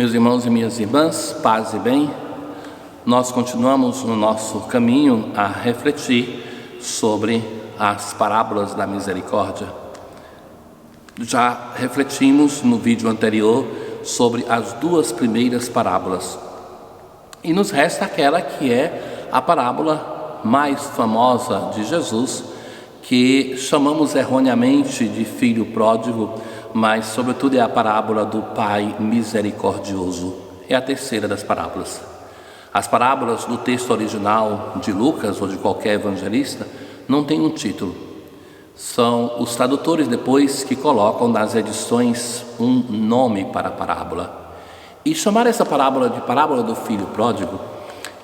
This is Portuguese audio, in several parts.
Meus irmãos e minhas irmãs, paz e bem, nós continuamos no nosso caminho a refletir sobre as parábolas da misericórdia. Já refletimos no vídeo anterior sobre as duas primeiras parábolas e nos resta aquela que é a parábola mais famosa de Jesus, que chamamos erroneamente de filho pródigo, mas sobretudo é a parábola do Pai misericordioso. É a terceira das parábolas. As parábolas do texto original de Lucas ou de qualquer evangelista não têm um título. São os tradutores depois que colocam nas edições um nome para a parábola. E chamar essa parábola de parábola do filho pródigo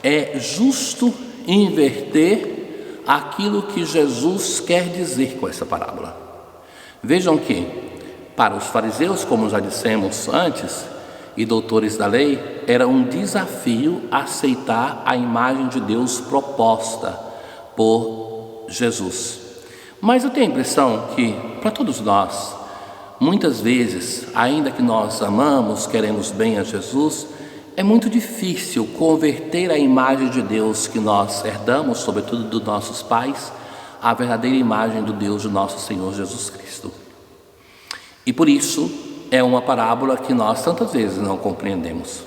é justo inverter aquilo que Jesus quer dizer com essa parábola. Vejam que, para os fariseus, como já dissemos antes, e doutores da lei, era um desafio aceitar a imagem de Deus proposta por Jesus. Mas eu tenho a impressão que, para todos nós, muitas vezes, ainda que nós amamos, queremos bem a Jesus, é muito difícil converter a imagem de Deus que nós herdamos, sobretudo dos nossos pais, à verdadeira imagem do Deus de nosso Senhor Jesus Cristo. E por isso é uma parábola que nós tantas vezes não compreendemos.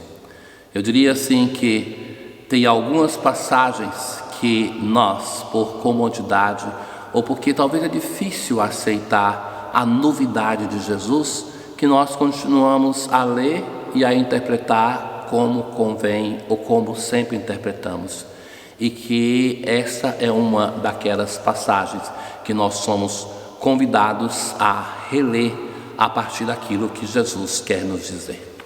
Eu diria assim que tem algumas passagens que nós, por comodidade, ou porque talvez é difícil aceitar a novidade de Jesus, que nós continuamos a ler e a interpretar como convém ou como sempre interpretamos, e que essa é uma daquelas passagens que nós somos convidados a reler a partir daquilo que Jesus quer nos dizer.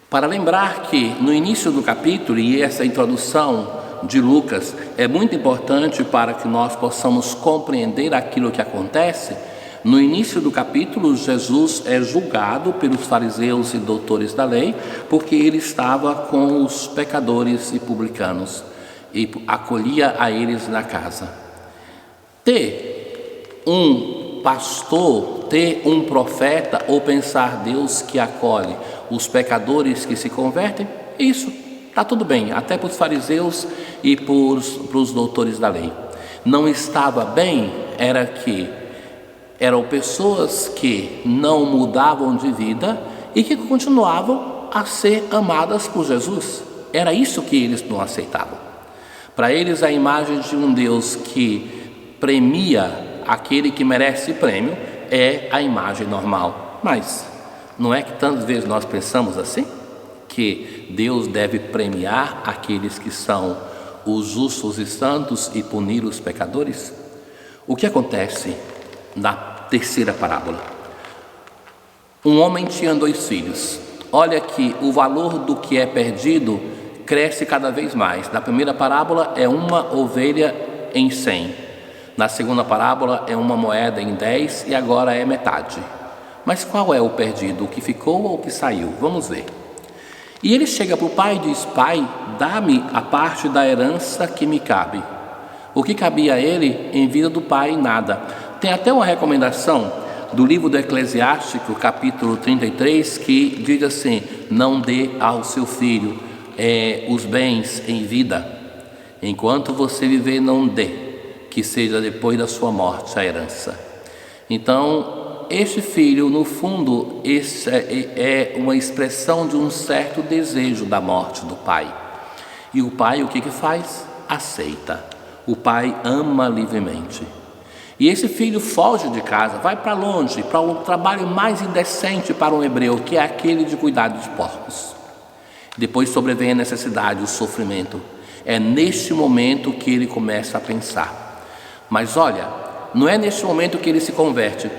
Para lembrar que no início do capítulo, e essa introdução de Lucas é muito importante para que nós possamos compreender aquilo que acontece. No início do capítulo, Jesus é julgado pelos fariseus e doutores da lei, porque ele estava com os pecadores e publicanos e acolhia a eles na casa. Ter um pastor, ter um profeta ou pensar Deus que acolhe os pecadores que se convertem, isso está tudo bem, até para os fariseus e para os doutores da lei. Não estava bem era que eram pessoas que não mudavam de vida e que continuavam a ser amadas por Jesus. Era isso que eles não aceitavam. Para eles, a imagem de um Deus que premia aquele que merece prêmio é a imagem normal. Mas não é que tantas vezes nós pensamos assim? Que Deus deve premiar aqueles que são os justos e santos e punir os pecadores? O que acontece na terceira parábola? Um homem tinha 2 filhos. Olha que o valor do que é perdido cresce cada vez mais. Na primeira parábola é uma ovelha em 100. Na segunda parábola é uma moeda em 10 e agora é metade. Mas qual é o perdido? O que ficou ou o que saiu? Vamos ver. E ele chega para o pai e diz: Pai, dá-me a parte da herança que me cabe. O que cabia a ele, em vida do pai, nada. Tem até uma recomendação do livro do Eclesiástico, capítulo 33, que diz assim: não dê ao seu filho os bens em vida. Enquanto você viver, não dê, que seja depois da sua morte a herança. Então, este filho, no fundo, é uma expressão de um certo desejo da morte do pai. E o pai, o que faz? Aceita. O pai ama livremente. E esse filho foge de casa, vai para longe, para um trabalho mais indecente para um hebreu, que é aquele de cuidar de porcos. Depois sobrevém a necessidade, o sofrimento. É neste momento que ele começa a pensar. Mas olha, não é neste momento que ele se converte.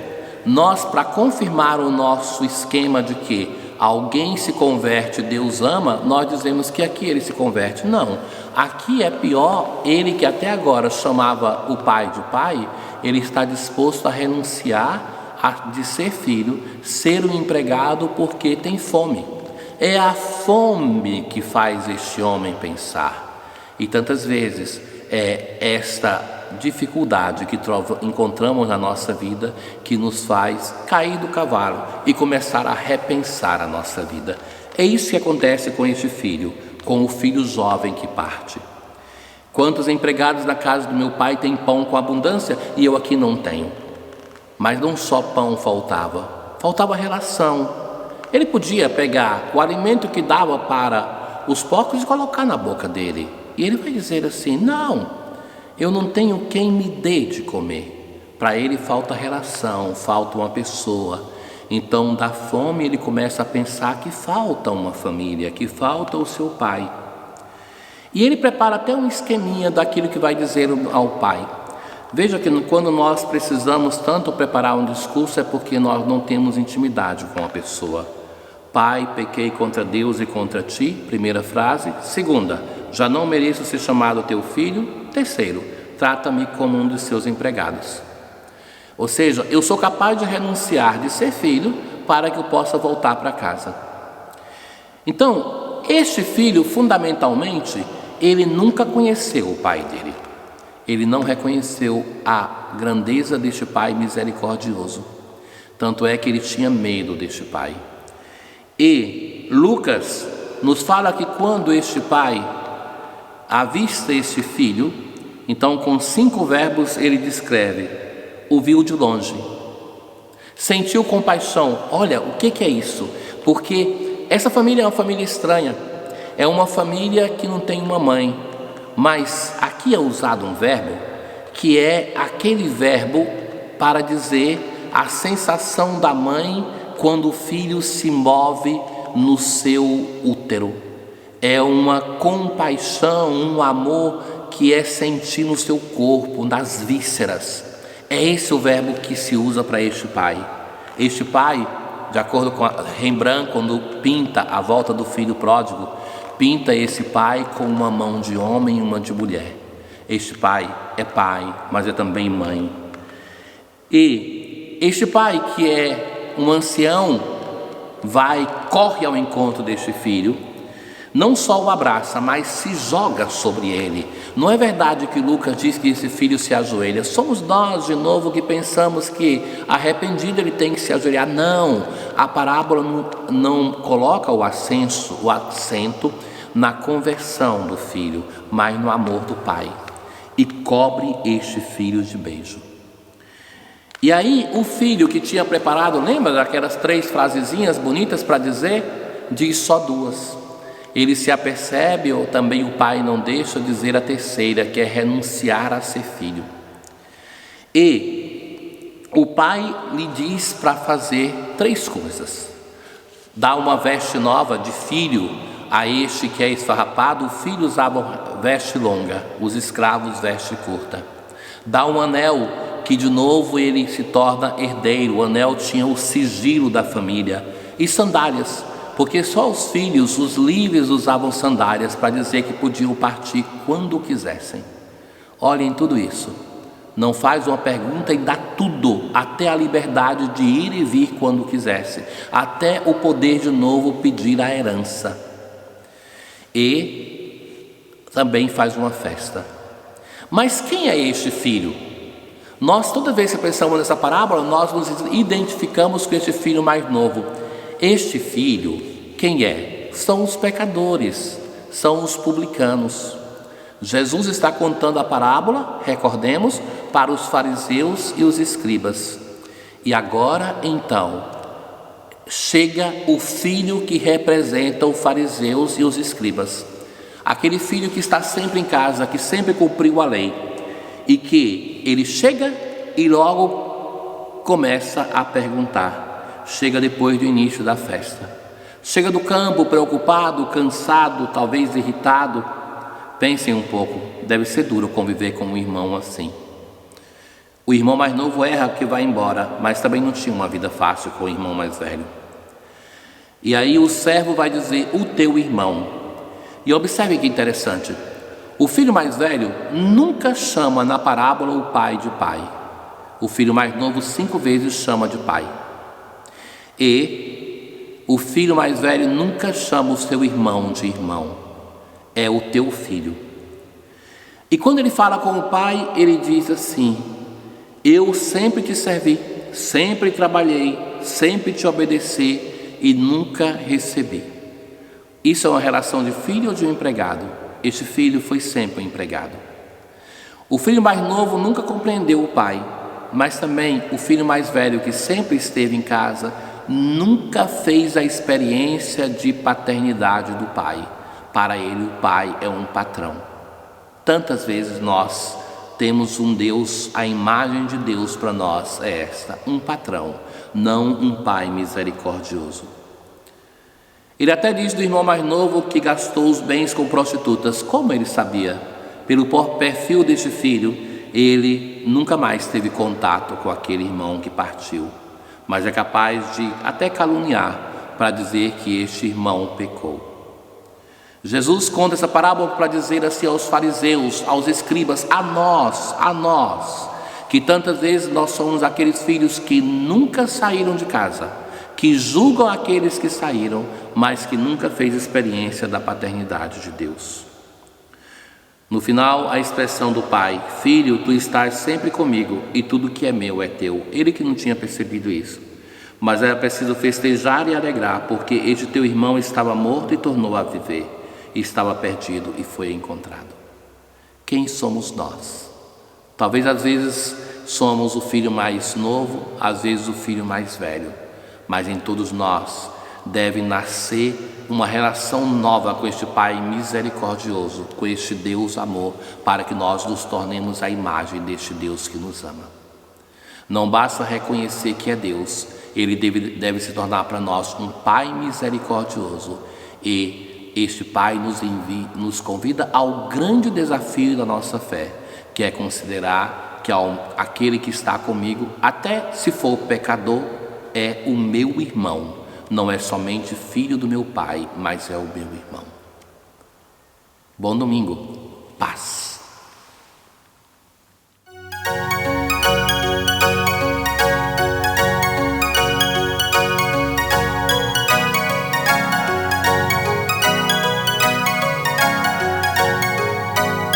Nós, para confirmar o nosso esquema de que alguém se converte, Deus ama, nós dizemos que aqui ele se converte. Não, aqui é pior. Ele que até agora chamava o pai de pai, ele está disposto a renunciar de ser filho, ser um empregado porque tem fome. É a fome que faz este homem pensar. E tantas vezes é esta dificuldade que encontramos na nossa vida que nos faz cair do cavalo e começar a repensar a nossa vida. É isso que acontece com este filho, com o filho jovem que parte. Quantos empregados na casa do meu pai têm pão com abundância e eu aqui não tenho? Mas não só pão faltava relação. Ele podia pegar o alimento que dava para os porcos e colocar na boca dele. E ele vai dizer assim: não, eu não tenho quem me dê de comer. Para ele falta relação, falta uma pessoa. Então, da fome, ele começa a pensar que falta uma família, que falta o seu pai. E ele prepara até um esqueminha daquilo que vai dizer ao pai. Veja que quando nós precisamos tanto preparar um discurso é porque nós não temos intimidade com a pessoa. Pai, pequei contra Deus e contra ti, primeira frase. Segunda, já não mereço ser chamado teu filho. Terceiro, trata-me como um dos seus empregados. Ou seja, eu sou capaz de renunciar de ser filho para que eu possa voltar para casa. Então, este filho, fundamentalmente, ele nunca conheceu o pai dele. Ele não reconheceu a grandeza deste pai misericordioso. Tanto é que ele tinha medo deste pai. E Lucas nos fala que quando este pai avista este filho, então com 5 verbos ele descreve: o viu de longe, sentiu compaixão. Olha, o que é isso? Porque essa família é uma família estranha, é uma família que não tem uma mãe, mas aqui é usado um verbo que é aquele verbo para dizer a sensação da mãe quando o filho se move no seu útero. É uma compaixão, um amor que é sentir no seu corpo, nas vísceras. É esse o verbo que se usa para este pai. Este pai, de acordo com Rembrandt, quando pinta a volta do filho pródigo, pinta esse pai com uma mão de homem e uma de mulher. Este pai, mas é também mãe. E este pai, que é um ancião, corre ao encontro deste filho, não só o abraça, mas se joga sobre ele. Não é verdade que Lucas diz que esse filho se ajoelha. Somos nós, de novo, que pensamos que arrependido ele tem que se ajoelhar. Não, a parábola não coloca o acento na conversão do filho, mas no amor do pai. E cobre este filho de beijo. E aí o filho que tinha preparado, lembra daquelas 3 frasezinhas bonitas para dizer? Diz só 2. Ele se apercebe, ou também o pai não deixa dizer a terceira, que é renunciar a ser filho. E o pai lhe diz para fazer 3 coisas: dá uma veste nova de filho a este que é esfarrapado. O filho usava veste longa, os escravos veste curta. Dá um anel, que de novo ele se torna herdeiro. O anel tinha o sigilo da família. E sandálias, porque só os filhos, os livres, usavam sandálias para dizer que podiam partir quando quisessem. Olhem tudo isso. Não faz uma pergunta e dá tudo, até a liberdade de ir e vir quando quisesse, até o poder de novo pedir a herança. E também faz uma festa. Mas quem é este filho? Nós, toda vez que pensamos nessa parábola, nós nos identificamos com este filho mais novo. Este filho, quem é? São os pecadores, são os publicanos. Jesus está contando a parábola, recordemos, para os fariseus e os escribas. E agora, então, chega o filho que representa os fariseus e os escribas. Aquele filho que está sempre em casa, que sempre cumpriu a lei. E que ele chega e logo começa a perguntar. Chega depois do início da festa. Chega do campo preocupado, cansado, talvez irritado. Pensem um pouco, deve ser duro conviver com um irmão assim. O irmão mais novo erra que vai embora, mas também não tinha uma vida fácil com o irmão mais velho. E aí o servo vai dizer: o teu irmão. E observe que interessante, o filho mais velho nunca chama na parábola o pai de pai. O filho mais novo 5 vezes chama de pai. E o filho mais velho nunca chama o seu irmão de irmão. É o teu filho. E quando ele fala com o pai, ele diz assim: eu sempre te servi, sempre trabalhei, sempre te obedeci e nunca recebi. Isso é uma relação de filho ou de um empregado? Este filho foi sempre um empregado. O filho mais novo nunca compreendeu o pai, mas também o filho mais velho, que sempre esteve em casa, nunca fez a experiência de paternidade do pai. Para ele, o pai é um patrão. Tantas vezes nós temos um Deus, a imagem de Deus para nós é esta, um patrão, não um pai misericordioso. Ele até diz do irmão mais novo que gastou os bens com prostitutas. Como ele sabia? Pelo perfil deste filho, ele nunca mais teve contato com aquele irmão que partiu, mas é capaz de até caluniar para dizer que este irmão pecou. Jesus conta essa parábola para dizer assim aos fariseus, aos escribas, a nós, que tantas vezes nós somos aqueles filhos que nunca saíram de casa, que julgam aqueles que saíram, mas que nunca fez experiência da paternidade de Deus. No final, a expressão do pai, filho, tu estás sempre comigo e tudo que é meu é teu. Ele que não tinha percebido isso. Mas era preciso festejar e alegrar, porque este teu irmão estava morto e tornou a viver. Estava perdido e foi encontrado. Quem somos nós? Talvez às vezes somos o filho mais novo, às vezes o filho mais velho, mas em todos nós deve nascer uma relação nova com este Pai misericordioso, com este Deus amor, para que nós nos tornemos a imagem deste Deus que nos ama. Não basta reconhecer que é Deus, Ele deve se tornar para nós um Pai misericordioso, e este Pai nos convida ao grande desafio da nossa fé, que é considerar que aquele que está comigo, até se for pecador, é o meu irmão. Não é somente filho do meu pai, mas é o meu irmão. Bom domingo. Paz.